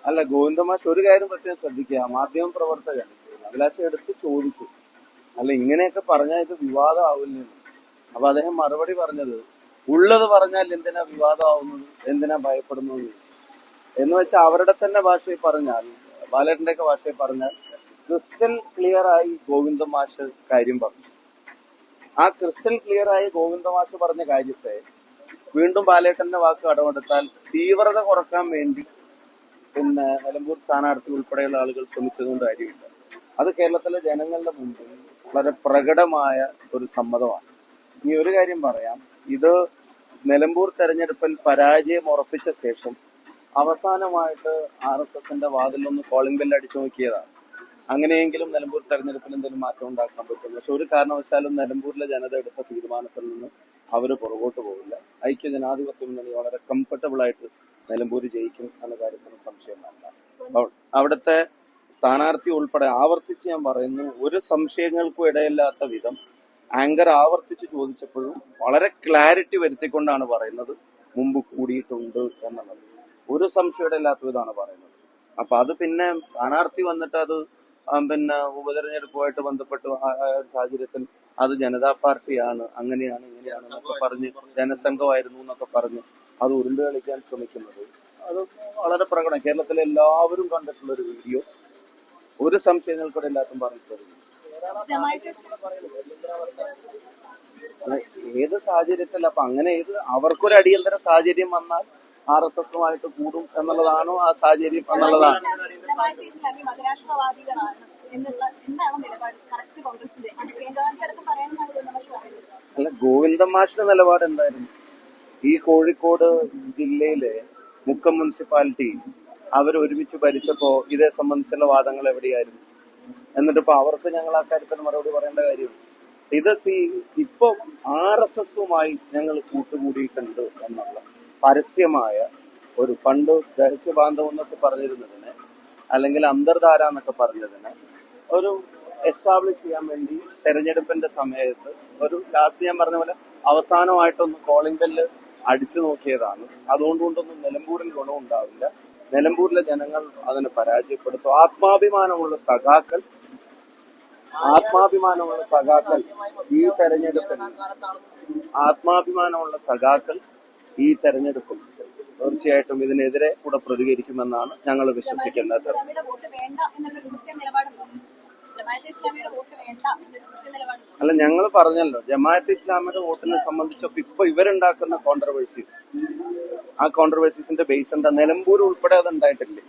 അല്ല, ഗോവിന്ദമാഷ് ഒരു കാര്യം പ്രത്യേകം ശ്രദ്ധിക്കുക. മാധ്യമ പ്രവർത്തകൻ അഭിലാഷ എടുത്ത് ചോദിച്ചു, അല്ല ഇങ്ങനെയൊക്കെ പറഞ്ഞാൽ ഇത് വിവാദമാവില്ലെന്ന്. അപ്പൊ അദ്ദേഹം മറുപടി പറഞ്ഞത്, ഉള്ളത് പറഞ്ഞാൽ എന്തിനാ വിവാദമാവുന്നത്, എന്തിനാ ഭയപ്പെടുന്നത് എന്ന് വെച്ചാൽ അവരുടെ തന്നെ ഭാഷയിൽ പറഞ്ഞാൽ, ബാലേട്ടന്റെ ഒക്കെ ഭാഷയിൽ പറഞ്ഞാൽ ക്രിസ്റ്റൽ ക്ലിയർ ആയി ഗോവിന്ദമാഷ് കാര്യം പറഞ്ഞു. ആ ക്രിസ്റ്റൽ ക്ലിയർ ആയി ഗോവിന്ദമാഷ് പറഞ്ഞ കാര്യത്തെ വീണ്ടും ബാലേട്ടന്റെ വാക്ക് കടമെടുത്താൽ തീവ്രത കുറക്കാൻ വേണ്ടി പിന്നെ നിലമ്പൂർ സ്ഥാനാർത്ഥി ഉൾപ്പെടെയുള്ള ആളുകൾ ശ്രമിച്ചതുകൊണ്ട് കാര്യമില്ല. അത് കേരളത്തിലെ ജനങ്ങളുടെ മുമ്പിൽ വളരെ പ്രകടമായ ഒരു സമ്മതമാണ്. ഇനി ഒരു കാര്യം പറയാം, ഇത് നിലമ്പൂർ തെരഞ്ഞെടുപ്പിൽ പരാജയം ഉറപ്പിച്ച ശേഷം അവസാനമായിട്ട് RSSന്റെ വാതിലൊന്ന് കോളിംഗ് ബെല്ല് അടിച്ചു നോക്കിയതാണ്. അങ്ങനെയെങ്കിലും നിലമ്പൂർ തെരഞ്ഞെടുപ്പിൽ എന്തെങ്കിലും മാറ്റം ഉണ്ടാക്കാൻ പറ്റും. പക്ഷെ ഒരു കാരണവശാലും നിലമ്പൂരിലെ ജനത എടുത്ത തീരുമാനത്തിൽ നിന്ന് അവര് പുറകോട്ട് പോകില്ല. ഐക്യ ജനാധിപത്യ മുന്നണി വളരെ കംഫർട്ടബിൾ ആയിട്ട് നിലമ്പൂർ ജയിക്കും എന്ന കാര്യത്തിന് സംശയം വേണ്ട. അവിടുത്തെ സ്ഥാനാർത്ഥി ഉൾപ്പെടെ ആവർത്തിച്ച് ഞാൻ പറയുന്നു, ഒരു സംശയങ്ങൾക്കും ഇടയില്ലാത്ത വിധം ആങ്കർ ആവർത്തിച്ച് ചോദിച്ചപ്പോഴും വളരെ ക്ലാരിറ്റി വരുത്തിക്കൊണ്ടാണ് പറയുന്നത് മുമ്പ് കൂടിയിട്ടുണ്ട് എന്നുള്ളത്. ഒരു സംശയം ഇടയില്ലാത്ത വിധമാണ് പറയുന്നത്. അപ്പൊ അത് പിന്നെ സ്ഥാനാർത്ഥി വന്നിട്ട് അത് പിന്നെ ഉപതെരഞ്ഞെടുപ്പുമായിട്ട് ബന്ധപ്പെട്ട് ഒരു സാഹചര്യത്തിൽ അത് ജനതാ പാർട്ടിയാണ്, അങ്ങനെയാണ് ഇങ്ങനെയാണ് എന്നൊക്കെ പറഞ്ഞ് ജനസംഘമായിരുന്നു എന്നൊക്കെ പറഞ്ഞ് അത് ഉരുണ്ട് കളിക്കാൻ ശ്രമിക്കുന്നത് അത് വളരെ പ്രകടനം. കേരളത്തിലെ എല്ലാവരും കണ്ടിട്ടുള്ള ഒരു വീഡിയോ, ഒരു സംശയങ്ങൾക്കൂടെ എല്ലാത്തും പറഞ്ഞിട്ടുള്ളത്. ഏത് സാഹചര്യത്തിൽ അപ്പൊ അങ്ങനെ അവർക്കൊരു അടിയന്തര സാഹചര്യം വന്നാൽ RSSുമായിട്ട് കൂടും എന്നുള്ളതാണോ ആ സാഹചര്യം എന്നുള്ളതാണ്. അല്ല, ഗോവിന്ദമാഷിന്റെ നിലപാട് എന്തായിരുന്നു? ഈ കോഴിക്കോട് ജില്ലയിലെ മുക്കം മുനിസിപ്പാലിറ്റി അവർ ഒരുമിച്ച് ഭരിച്ചപ്പോ ഇതേ സംബന്ധിച്ചുള്ള വാദങ്ങൾ എവിടെയായിരുന്നു? എന്നിട്ടിപ്പോ അവർക്ക് ഞങ്ങൾ ആ കാര്യത്തിന് മറുപടി പറയേണ്ട കാര്യമുണ്ട്. ഇത് ഇപ്പൊ RSSുമായി ഞങ്ങൾ കൂട്ടുകൂടിയിട്ടുണ്ട് എന്നുള്ള പരസ്യമായ ഒരു, പണ്ട് രഹസ്യബാന്ധവം എന്നൊക്കെ പറഞ്ഞിരുന്നതിന് അല്ലെങ്കിൽ അന്തർധാര എന്നൊക്കെ പറഞ്ഞതിന് ഒരു എസ്റ്റാബ്ലിഷ് ചെയ്യാൻ വേണ്ടി തെരഞ്ഞെടുപ്പിന്റെ സമയത്ത് ഒരു ലാസ്റ്റ് ഞാൻ പറഞ്ഞ പോലെ അവസാനമായിട്ടൊന്ന് കോളിംഗ് ബെല്ല് അടിച്ചു നോക്കിയതാണ്. അതുകൊണ്ടൊന്നും നിലമ്പൂരിൽ ഗുണമുണ്ടാവില്ല. നിലമ്പൂരിലെ ജനങ്ങൾ അതിനെ പരാജയപ്പെടുത്തും. ആത്മാഭിമാനമുള്ള സഖാക്കൾ ഈ തെരഞ്ഞെടുപ്പിൽ തീർച്ചയായിട്ടും ഇതിനെതിരെ കൂടെ പ്രതികരിക്കുമെന്നാണ് ഞങ്ങൾ വിശ്വസിക്കുന്നത്. അല്ല, ഞങ്ങൾ പറഞ്ഞല്ലോ, ജമാഅത്ത് ഇസ്ലാമിയുടെ വോട്ടിനെ സംബന്ധിച്ചൊക്കെ ഇപ്പൊ ഇവരുണ്ടാക്കുന്ന കോൺട്രവേഴ്സീസ്, ആ കോൺട്രവേഴ്സീസിന്റെ ബേസ് എന്താ? നിലമ്പൂർ ഉൾപ്പെടെ അത് ഉണ്ടായിട്ടില്ലേ?